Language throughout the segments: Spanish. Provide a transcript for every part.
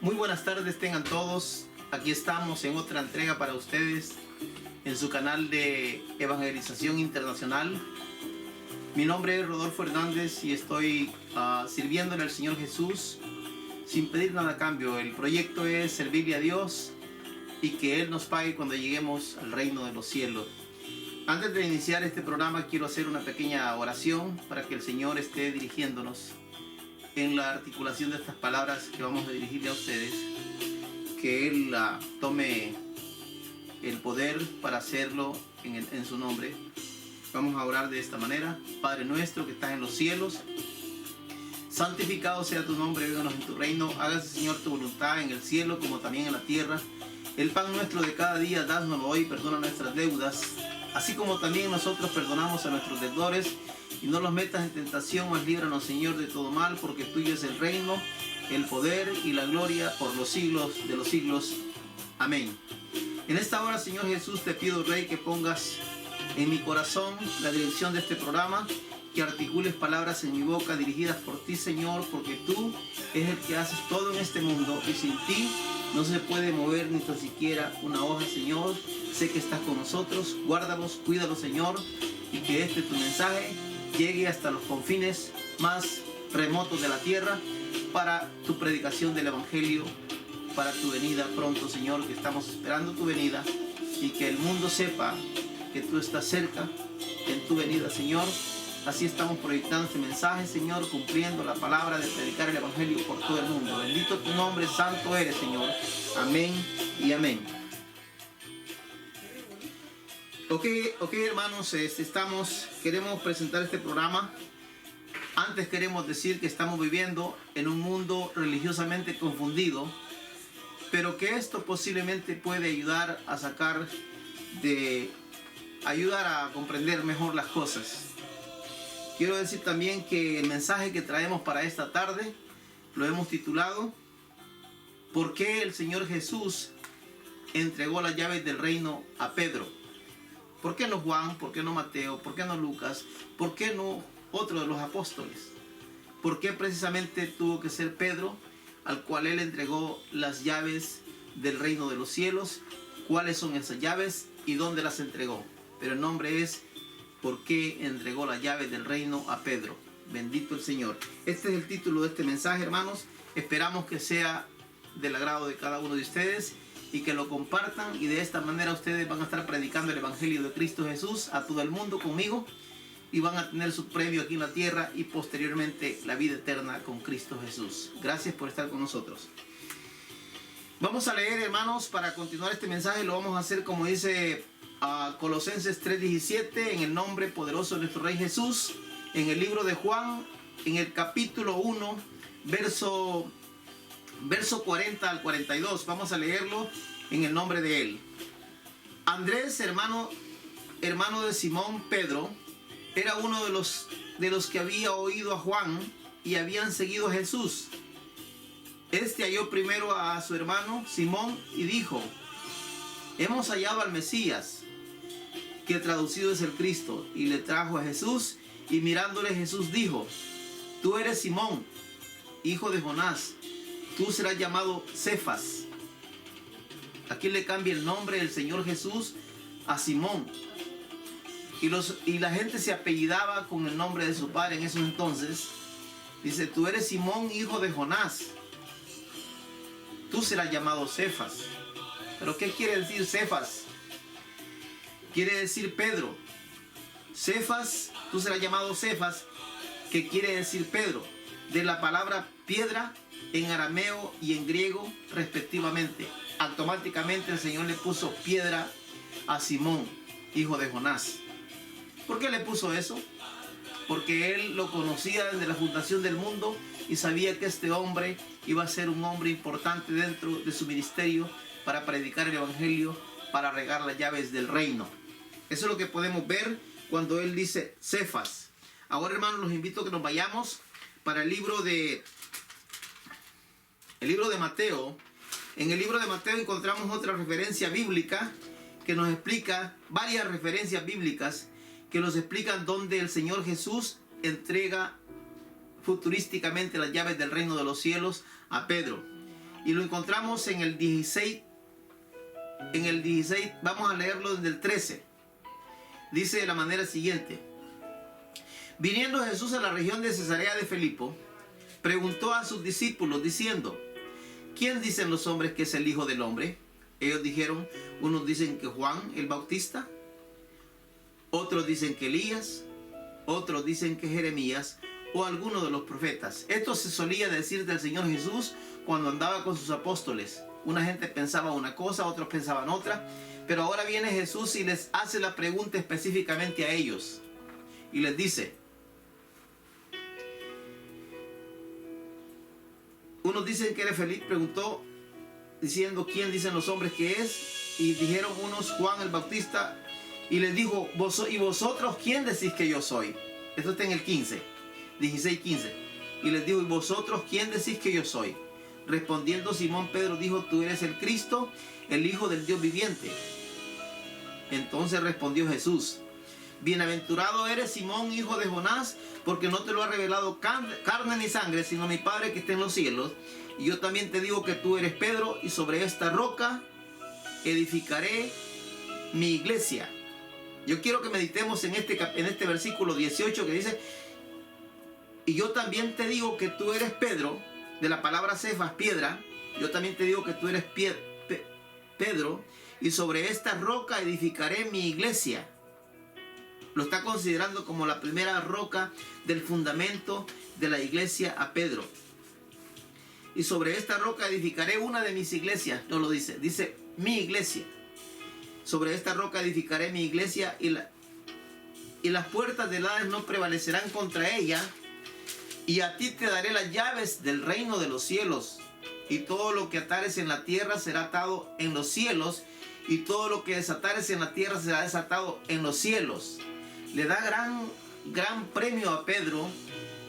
Muy buenas tardes tengan todos. Aquí estamos en otra entrega para ustedes en su canal de Evangelización Internacional. Mi nombre es Rodolfo Hernández y estoy sirviéndole al Señor Jesús sin pedir nada a cambio. El proyecto es servirle a Dios y que Él nos pague cuando lleguemos al reino de los cielos. Antes de iniciar este programa quiero hacer una pequeña oración para que el Señor esté dirigiéndonos en la articulación de estas palabras que vamos a dirigirle a ustedes, que Él tome el poder para hacerlo en su nombre. Vamos a orar de esta manera. Padre nuestro que estás en los cielos, santificado sea tu nombre, vénganos en tu reino, hágase Señor tu voluntad en el cielo como también en la tierra. El pan nuestro de cada día, dánoslo hoy, perdona nuestras deudas, así como también nosotros perdonamos a nuestros deudores. Y no los metas en tentación, mas líbranos, Señor, de todo mal, porque tuyo es el reino, el poder y la gloria por los siglos de los siglos. Amén. En esta hora, Señor Jesús, te pido, Rey, que pongas en mi corazón la dirección de este programa, que articules palabras en mi boca dirigidas por ti, Señor, porque tú es el que haces todo en este mundo y sin ti no se puede mover ni tan siquiera una hoja, Señor. Sé que estás con nosotros, guárdalos, cuídalos, Señor, y que tu mensaje llegue hasta los confines más remotos de la tierra para tu predicación del Evangelio, para tu venida pronto, Señor, que estamos esperando tu venida y que el mundo sepa que tú estás cerca en tu venida, Señor. Así estamos proyectando este mensaje, Señor, cumpliendo la palabra de predicar el Evangelio por todo el mundo. Bendito tu nombre, santo eres, Señor. Amén y amén. Ok, hermanos, queremos presentar este programa. Antes queremos decir que estamos viviendo en un mundo religiosamente confundido, pero que esto posiblemente puede ayudar a comprender mejor las cosas. Quiero decir también que el mensaje que traemos para esta tarde lo hemos titulado ¿Por qué el Señor Jesús entregó las llaves del reino a Pedro? ¿Por qué no Juan? ¿Por qué no Mateo? ¿Por qué no Lucas? ¿Por qué no otro de los apóstoles? ¿Por qué precisamente tuvo que ser Pedro al cual Él entregó las llaves del reino de los cielos? ¿Cuáles son esas llaves y dónde las entregó? Pero el nombre es ¿por qué entregó las llaves del reino a Pedro? Bendito el Señor. Este es el título de este mensaje, hermanos. Esperamos que sea del agrado de cada uno de ustedes y que lo compartan, y de esta manera ustedes van a estar predicando el Evangelio de Cristo Jesús a todo el mundo conmigo y van a tener su premio aquí en la tierra y posteriormente la vida eterna con Cristo Jesús. Gracias por estar con nosotros. Vamos a leer, hermanos, para continuar este mensaje. Lo vamos a hacer como dice Colosenses 3:17, en el nombre poderoso de nuestro Rey Jesús, en el libro de Juan, en el capítulo 1, verso 40 al 42. Vamos a leerlo en el nombre de Él. Andrés, hermano de Simón Pedro, era uno de los que había oído a Juan y habían seguido a Jesús. Este halló primero a su hermano Simón y dijo: hemos hallado al Mesías, que traducido es el Cristo, y le trajo a Jesús, y mirándole Jesús dijo: tú eres Simón, hijo de Jonás, tú serás llamado Cefas. Aquí le cambia el nombre del Señor Jesús a Simón. Y la gente se apellidaba con el nombre de su padre en esos entonces. Dice: tú eres Simón, hijo de Jonás, tú serás llamado Cefas. ¿Pero qué quiere decir Cefas? Quiere decir Pedro. Cefas, tú serás llamado Cefas, que quiere decir Pedro, de la palabra piedra en arameo y en griego respectivamente. Automáticamente el Señor le puso piedra a Simón, hijo de Jonás. ¿Por qué le puso eso? Porque Él lo conocía desde la fundación del mundo y sabía que este hombre iba a ser un hombre importante dentro de su ministerio para predicar el Evangelio, para regar las llaves del reino. Eso es lo que podemos ver cuando Él dice Cefas. Ahora, hermanos, los invito a que nos vayamos para el libro de Mateo. En el libro de Mateo encontramos otra referencia bíblica que nos explica, varias referencias bíblicas que nos explican dónde el Señor Jesús entrega futurísticamente las llaves del reino de los cielos a Pedro. Y lo encontramos en el 16. En el 16, vamos a leerlo desde el 13. Dice de la manera siguiente: viniendo Jesús a la región de Cesarea de Filipo, preguntó a sus discípulos diciendo: ¿quién dicen los hombres que es el Hijo del Hombre? Ellos dijeron: unos dicen que Juan el Bautista, otros dicen que Elías, otros dicen que Jeremías o alguno de los profetas. Esto se solía decir del Señor Jesús cuando andaba con sus apóstoles. Una gente pensaba una cosa, otros pensaban otra, pero ahora viene Jesús y les hace la pregunta específicamente a ellos. Y les dice: unos dicen que eres Felipe, preguntó diciendo: ¿quién dicen los hombres que es? Y dijeron unos: Juan el Bautista. Y les dijo: ¿y vosotros quién decís que yo soy? Esto está en el 15, 16, 15. Y les dijo: ¿y vosotros quién decís que yo soy? Respondiendo Simón Pedro dijo: tú eres el Cristo, el Hijo del Dios viviente. Entonces respondió Jesús: bienaventurado eres, Simón, hijo de Jonás, porque no te lo ha revelado carne ni sangre, sino mi Padre que está en los cielos. Y yo también te digo que tú eres Pedro, y sobre esta roca edificaré mi iglesia. Yo quiero que meditemos en este versículo 18 que dice: y yo también te digo que tú eres Pedro, de la palabra Cefas, piedra. Yo también te digo que tú eres Pedro, y sobre esta roca edificaré mi iglesia. Lo está considerando como la primera roca del fundamento de la iglesia a Pedro. Y sobre esta roca edificaré una de mis iglesias. No lo dice, dice mi iglesia. Sobre esta roca edificaré mi iglesia, y las puertas del Hades no prevalecerán contra ella. Y a ti te daré las llaves del reino de los cielos. Y todo lo que atares en la tierra será atado en los cielos, y todo lo que desatares en la tierra será desatado en los cielos. Le da gran premio a Pedro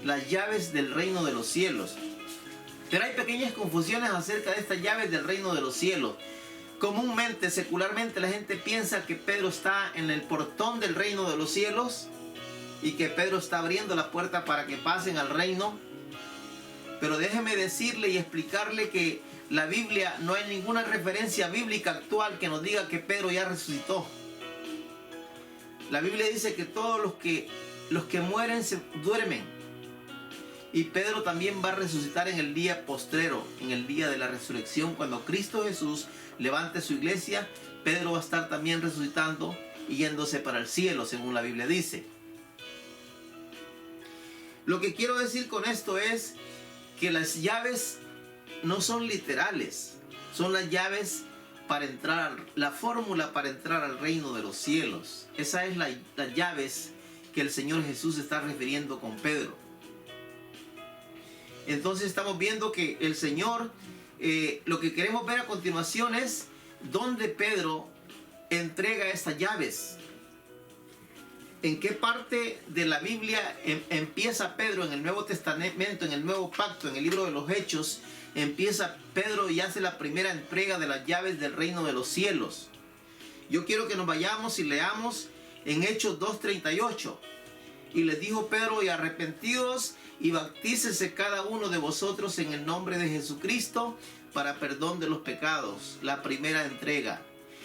las llaves del reino de los cielos. Pero hay pequeñas confusiones acerca de estas llaves del reino de los cielos. Comúnmente, secularmente, la gente piensa que Pedro está en el portón del reino de los cielos y que Pedro está abriendo la puerta para que pasen al reino. Pero déjeme decirle y explicarle que la Biblia, no hay ninguna referencia bíblica actual que nos diga que Pedro ya resucitó. La Biblia dice que todos los que mueren se duermen. Y Pedro también va a resucitar en el día postrero, en el día de la resurrección. Cuando Cristo Jesús levante su iglesia, Pedro va a estar también resucitando y yéndose para el cielo, según la Biblia dice. Lo que quiero decir con esto es que las llaves no son literales, son las llaves para entrar, la fórmula para entrar al reino de los cielos. Esa es las llaves que el Señor Jesús está refiriendo con Pedro. Entonces estamos viendo que el Señor, lo que queremos ver a continuación es dónde Pedro entrega estas llaves. ¿En qué parte de la Biblia empieza Pedro en el Nuevo Testamento, en el Nuevo Pacto, en el libro de los Hechos? Empieza Pedro y hace la primera entrega de las llaves del reino de los cielos. Yo quiero que nos vayamos y leamos en Hechos 2:38. Y les dijo Pedro: y arrepentidos y bautícese cada uno de vosotros en el nombre de Jesucristo para perdón de los pecados. La primera entrega.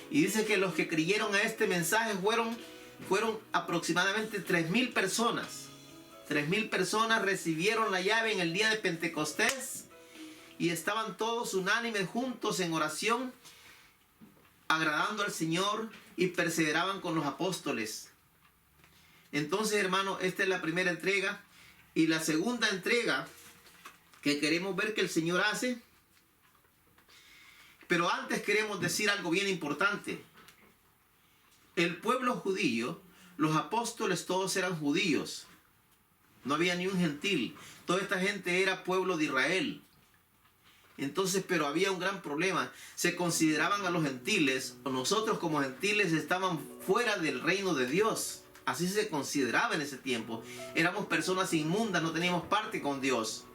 Y dice que los que creyeron a este mensaje fueron aproximadamente 3,000 personas. 3,000 personas recibieron la llave en el día de Pentecostés y estaban todos unánimes juntos en oración, agradando al Señor, y perseveraban con los apóstoles. Entonces, hermano, esta es la primera entrega. Y la segunda entrega que queremos ver que el Señor hace. Pero antes queremos decir algo bien importante. El pueblo judío, los apóstoles todos eran judíos. No había ni un gentil. Toda esta gente era pueblo de Israel. Entonces, pero había un gran problema. Se consideraban a los gentiles, o nosotros como gentiles estaban fuera del reino de Dios. Así se consideraba en ese tiempo. Éramos personas inmundas, no teníamos parte con Dios.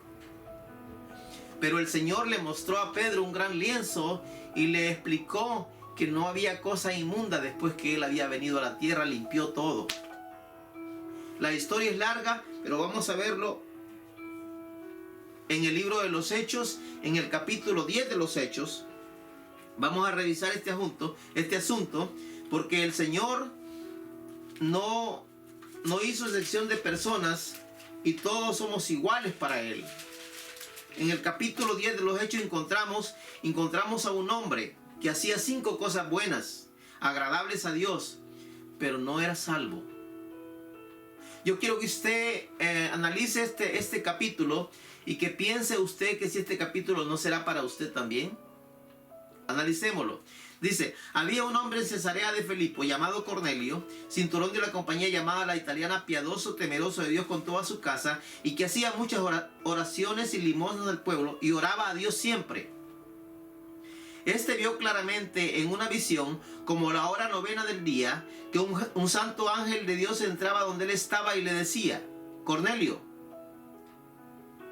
Pero el Señor le mostró a Pedro un gran lienzo y le explicó que no había cosa inmunda. Después que él había venido a la tierra, limpió todo. La historia es larga, pero vamos a verlo en el libro de los Hechos, en el capítulo 10 de los Hechos. Vamos a revisar este asunto, porque el Señor no hizo excepción de personas y todos somos iguales para Él. En el capítulo 10 de los Hechos encontramos a un hombre que hacía 5 cosas buenas, agradables a Dios, pero no era salvo. Yo quiero que usted analice este capítulo y que piense usted que si este capítulo no será para usted también. Analicémoslo. Dice, había un hombre en Cesarea de Filipo llamado Cornelio, cinturón de la compañía llamada la italiana, piadoso, temeroso de Dios con toda su casa, y que hacía muchas oraciones y limosnas del pueblo y oraba a Dios siempre. Este vio claramente en una visión, como la hora 9 del día, que un santo ángel de Dios entraba donde él estaba y le decía, Cornelio.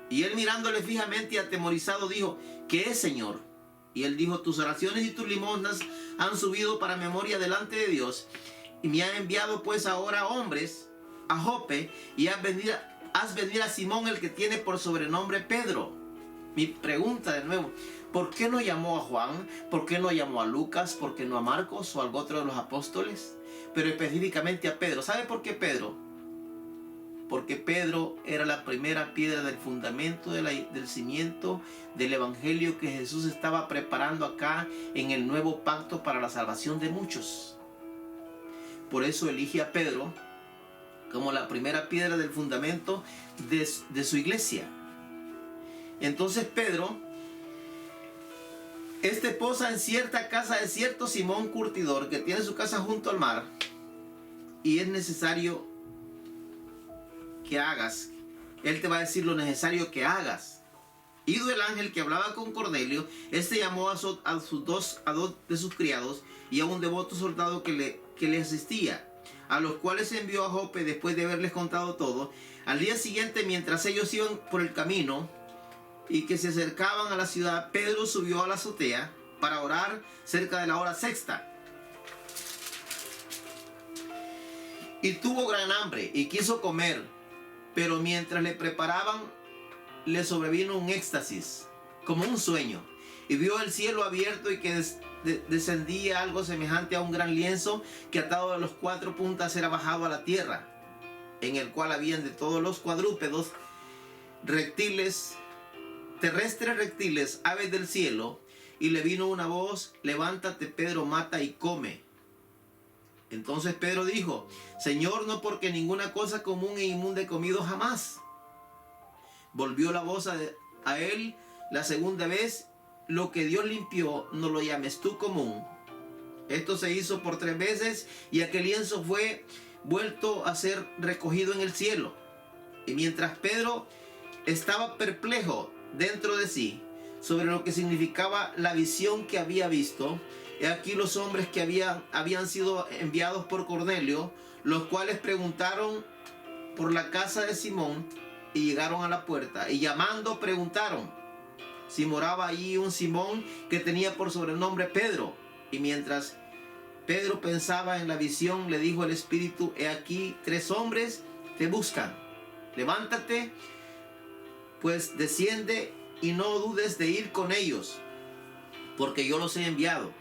Y él, mirándole fijamente y atemorizado, dijo, ¿qué es, Señor? Y él dijo, tus oraciones y tus limosnas han subido para memoria delante de Dios, y me han enviado pues ahora hombres a Jope, y haz venir a Simón, el que tiene por sobrenombre Pedro. Mi pregunta de nuevo, ¿por qué no llamó a Juan? ¿Por qué no llamó a Lucas? ¿Por qué no a Marcos o a algún otro de los apóstoles? Pero específicamente a Pedro. ¿Sabe por qué Pedro? Porque Pedro era la primera piedra del fundamento del cimiento del evangelio que Jesús estaba preparando acá en el nuevo pacto para la salvación de muchos. Por eso elige a Pedro como la primera piedra del fundamento de su iglesia. Entonces Pedro posa en cierta casa de cierto Simón curtidor que tiene su casa junto al mar, y es necesario que hagas. Él te va a decir lo necesario que hagas. Ido el ángel que hablaba con Cornelio, este llamó a dos de sus criados y a un devoto soldado que le asistía, a los cuales envió a Jope después de haberles contado todo. Al día siguiente, mientras ellos iban por el camino y que se acercaban a la ciudad, Pedro subió a la azotea para orar cerca de la hora sexta. Y tuvo gran hambre y quiso comer, pero mientras le preparaban, le sobrevino un éxtasis, como un sueño, y vio el cielo abierto y que descendía algo semejante a un gran lienzo que atado a los 4 puntas era bajado a la tierra, en el cual habían de todos los cuadrúpedos, terrestres reptiles, aves del cielo, y le vino una voz, levántate Pedro, mata y come. Entonces Pedro dijo, Señor, no, porque ninguna cosa común e inmunda he comido jamás. Volvió la voz a él la segunda vez, lo que Dios limpió, no lo llames tú común. Esto se hizo por 3 veces, y aquel lienzo fue vuelto a ser recogido en el cielo. Y mientras Pedro estaba perplejo dentro de sí sobre lo que significaba la visión que había visto, he aquí los hombres que habían sido enviados por Cornelio, los cuales preguntaron por la casa de Simón y llegaron a la puerta, y llamando preguntaron si moraba allí un Simón que tenía por sobrenombre Pedro. Y mientras Pedro pensaba en la visión, le dijo el Espíritu, he aquí 3 hombres te buscan. Levántate, pues desciende y no dudes de ir con ellos, porque yo los he enviado.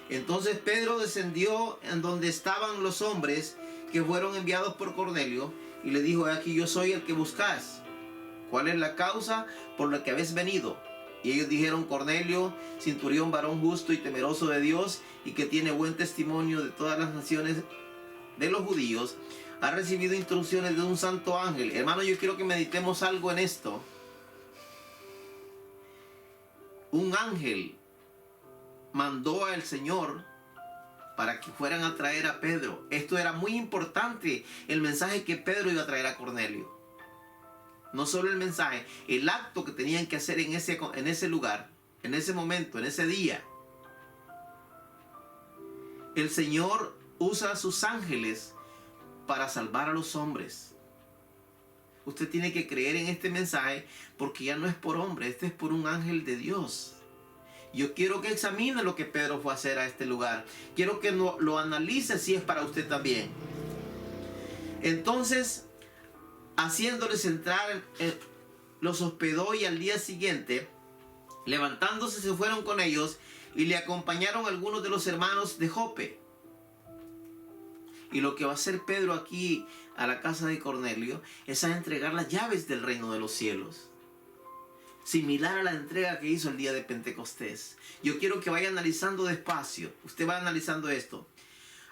Entonces Pedro descendió en donde estaban los hombres que fueron enviados por Cornelio, y le dijo, aquí yo soy el que buscáis. ¿Cuál es la causa por la que habéis venido? Y ellos dijeron, Cornelio, centurión, varón justo y temeroso de Dios, y que tiene buen testimonio de todas las naciones de los judíos, ha recibido instrucciones de un santo ángel. Hermano, yo quiero que meditemos algo en esto. Un ángel mandó al Señor para que fueran a traer a Pedro. Esto era muy importante, el mensaje que Pedro iba a traer a Cornelio. No solo el mensaje, el acto que tenían que hacer en ese lugar, en ese momento, en ese día. El Señor usa a sus ángeles para salvar a los hombres. Usted tiene que creer en este mensaje, porque ya no es por hombre, este es por un ángel de Dios. Yo quiero que examine lo que Pedro fue a hacer a este lugar. Quiero que lo analice si es para usted también. Entonces, haciéndoles entrar, los hospedó y al día siguiente, levantándose, se fueron con ellos y le acompañaron algunos de los hermanos de Jope. Y lo que va a hacer Pedro aquí a la casa de Cornelio es a entregar las llaves del reino de los cielos. Similar a la entrega que hizo el día de Pentecostés. Yo quiero que vaya analizando despacio. Usted va analizando esto.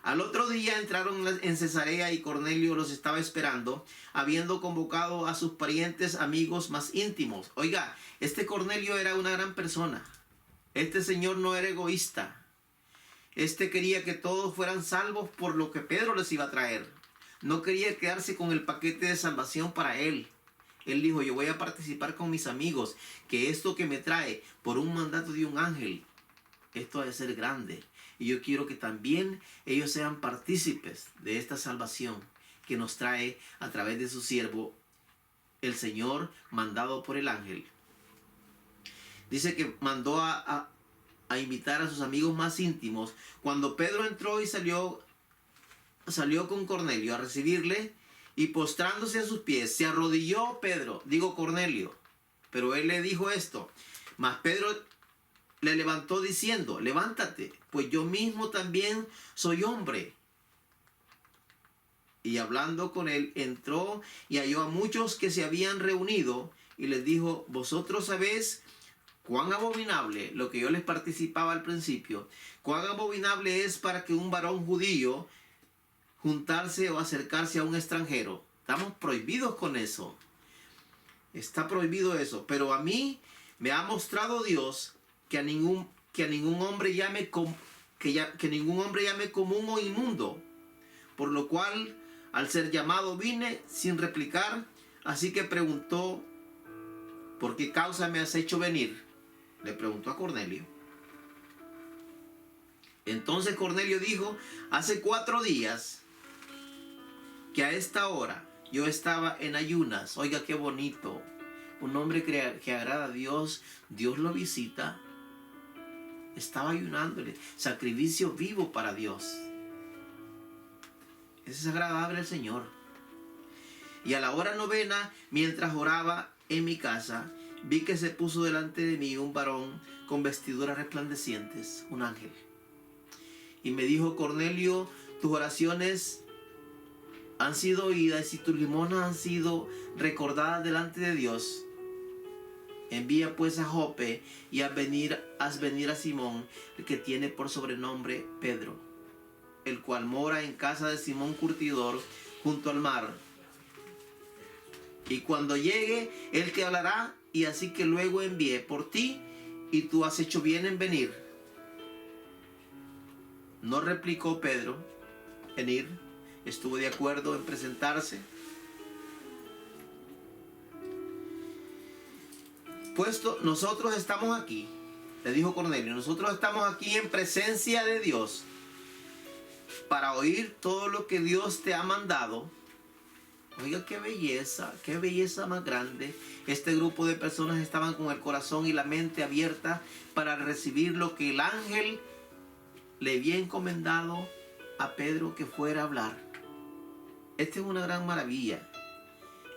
Al otro día entraron en Cesarea y Cornelio los estaba esperando, habiendo convocado a sus parientes, amigos más íntimos. Oiga, este Cornelio era una gran persona. Este señor no era egoísta. Este quería que todos fueran salvos por lo que Pedro les iba a traer. No quería quedarse con el paquete de salvación para él. Él dijo, yo voy a participar con mis amigos, que esto que me trae por un mandato de un ángel, esto ha de ser grande. Y yo quiero que también ellos sean partícipes de esta salvación que nos trae a través de su siervo, el Señor, mandado por el ángel. Dice que mandó a invitar a sus amigos más íntimos. Cuando Pedro entró y salió con Cornelio a recibirle, y postrándose a sus pies, se arrodilló Cornelio. Pero él le dijo esto. Mas Pedro le levantó diciendo, levántate, pues yo mismo también soy hombre. Y hablando con él, entró y halló a muchos que se habían reunido y les dijo, vosotros sabéis cuán abominable, lo que yo les participaba al principio, cuán abominable es para que un varón judío juntarse o acercarse a un extranjero. Estamos prohibidos con eso. Está prohibido eso. Pero a mí me ha mostrado Dios que ningún hombre llame común o inmundo. Por lo cual, al ser llamado, vine sin replicar. Así que preguntó, ¿por qué causa me has hecho venir? Le preguntó a Cornelio. Entonces Cornelio dijo, hace 4 días que a esta hora yo estaba en ayunas. Oiga, qué bonito. Un hombre que agrada a Dios, Dios lo visita. Estaba ayunándole. Sacrificio vivo para Dios. Eso es agradable al Señor. Y a la hora 9, mientras oraba en mi casa, vi que se puso delante de mí un varón con vestiduras resplandecientes, un ángel. Y me dijo, Cornelio, tus oraciones han sido oídas y tus limonas han sido recordadas delante de Dios. Envía pues a Jope y haz venir a Simón, el que tiene por sobrenombre Pedro, el cual mora en casa de Simón Curtidor junto al mar. Y cuando llegue, él te hablará, y así que luego envié por ti, y tú has hecho bien en venir. No replicó Pedro en ir. Estuvo de acuerdo en presentarse. Puesto, nosotros estamos aquí, le dijo Cornelio, nosotros estamos aquí en presencia de Dios para oír todo lo que Dios te ha mandado. Oiga, qué belleza más grande. Este grupo de personas estaban con el corazón y la mente abierta para recibir lo que el ángel le había encomendado a Pedro que fuera a hablar. Esta es una gran maravilla.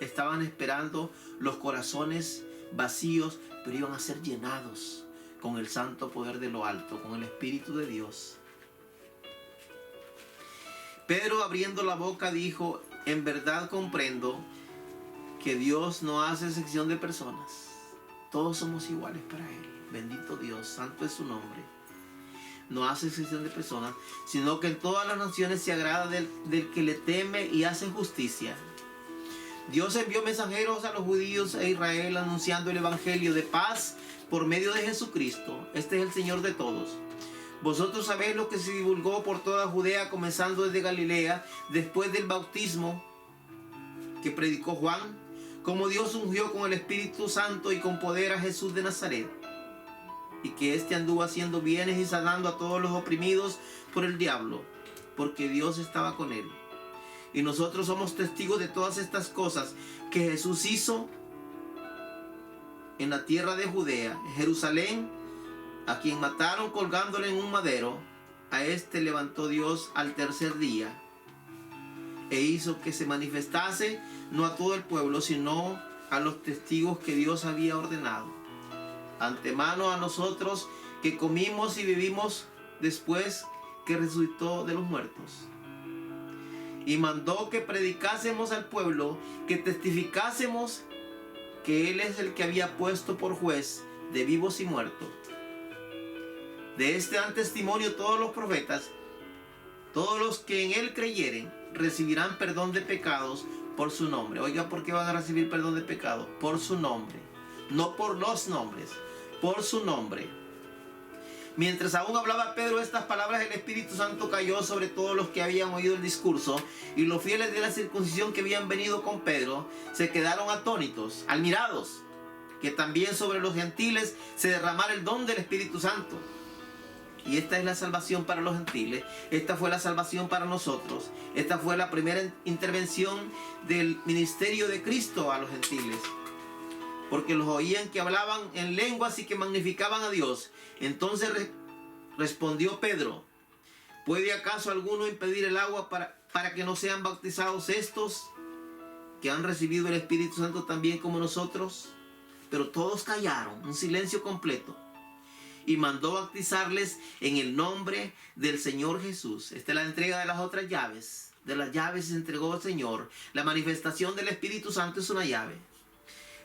Estaban esperando, los corazones vacíos, pero iban a ser llenados con el santo poder de lo alto, con el Espíritu de Dios. Pedro, abriendo la boca, dijo, en verdad comprendo que Dios no hace excepción de personas. Todos somos iguales para Él. Bendito Dios, santo es su nombre. No hace excepción de personas, sino que en todas las naciones se agrada del que le teme y hace justicia. Dios envió mensajeros a los judíos e Israel anunciando el evangelio de paz por medio de Jesucristo. Este es el Señor de todos. Vosotros sabéis lo que se divulgó por toda Judea, comenzando desde Galilea, después del bautismo que predicó Juan, como Dios ungió con el Espíritu Santo y con poder a Jesús de Nazaret, y que éste anduvo haciendo bienes y sanando a todos los oprimidos por el diablo, porque Dios estaba con él. Y nosotros somos testigos de todas estas cosas que Jesús hizo en la tierra de Judea, en Jerusalén, a quien mataron colgándole en un madero. A este levantó Dios al tercer día e hizo que se manifestase no a todo el pueblo, sino a los testigos que Dios había ordenado, antemano a nosotros que comimos y vivimos después que resucitó de los muertos. Y mandó que predicásemos al pueblo, que testificásemos que Él es el que había puesto por juez de vivos y muertos. De este dan testimonio todos los profetas. Todos los que en Él creyeren recibirán perdón de pecados por su nombre. Oiga, ¿por qué van a recibir perdón de pecados? Por su nombre. No por los nombres, por su nombre. Mientras aún hablaba Pedro estas palabras, el Espíritu Santo cayó sobre todos los que habían oído el discurso, y los fieles de la circuncisión que habían venido con Pedro se quedaron atónitos, admirados, que también sobre los gentiles se derramara el don del Espíritu Santo. Y esta es la salvación para los gentiles. Esta fue la salvación para nosotros. Esta fue la primera intervención del ministerio de Cristo a los gentiles. Porque los oían que hablaban en lenguas y que magnificaban a Dios. Entonces respondió Pedro: ¿puede acaso alguno impedir el agua para que no sean bautizados estos que han recibido el Espíritu Santo también como nosotros? Pero todos callaron, un silencio completo. Y mandó bautizarles en el nombre del Señor Jesús. Esta es la entrega de las otras llaves. De las llaves se entregó el Señor. La manifestación del Espíritu Santo es una llave.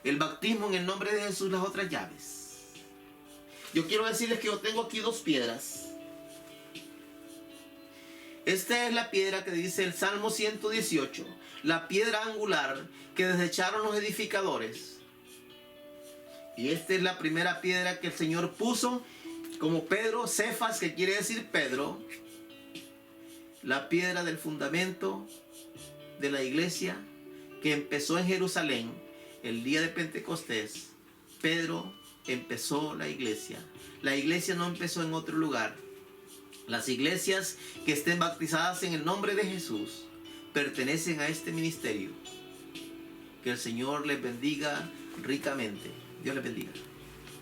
El bautismo en el nombre de Jesús, las otras llaves. Yo quiero decirles que yo tengo aquí dos piedras. Esta es la piedra que dice el Salmo 118. La piedra angular que desecharon los edificadores. Y esta es la primera piedra que el Señor puso como Pedro, Cefas, que quiere decir Pedro. La piedra del fundamento de la iglesia que empezó en Jerusalén el día de Pentecostés. Pedro empezó la iglesia. La iglesia no empezó en otro lugar. Las iglesias que estén bautizadas en el nombre de Jesús pertenecen a este ministerio. Que el Señor les bendiga ricamente. Dios les bendiga.